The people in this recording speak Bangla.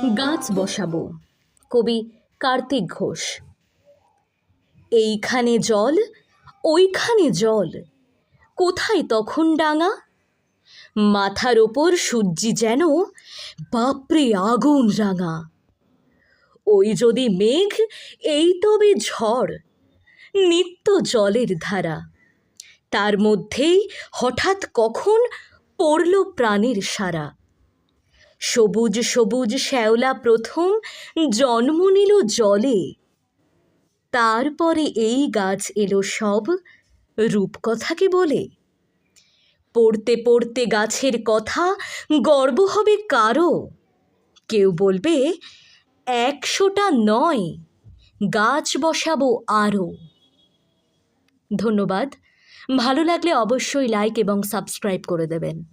গাছ বসাবো। কবি কার্তিক ঘোষ। এইখানে জল, ওইখানে জল, কোথায় তখন ডাঙা? মাথার ওপর সূর্যি যেন বাপরে আগুন রাঙা। ওই যদি মেঘ, এই তবে ঝড়, নিত্য জলের ধারা। তার মধ্যেই হঠাৎ কখন পড়ল প্রাণের সারা। সবুজ সবুজ শ্যাওলা প্রথম জন্ম নিল জলে, তারপরে এই গাছ এলো সব রূপকথাকে বলে। পড়তে পড়তে গাছের কথা গর্ব হবে কারো, কেউ বলবে ১০০টা নয়, গাছ বসাবো আরও। ধন্যবাদ। ভালো লাগলে অবশ্যই লাইক এবং সাবস্ক্রাইব করে দেবেন।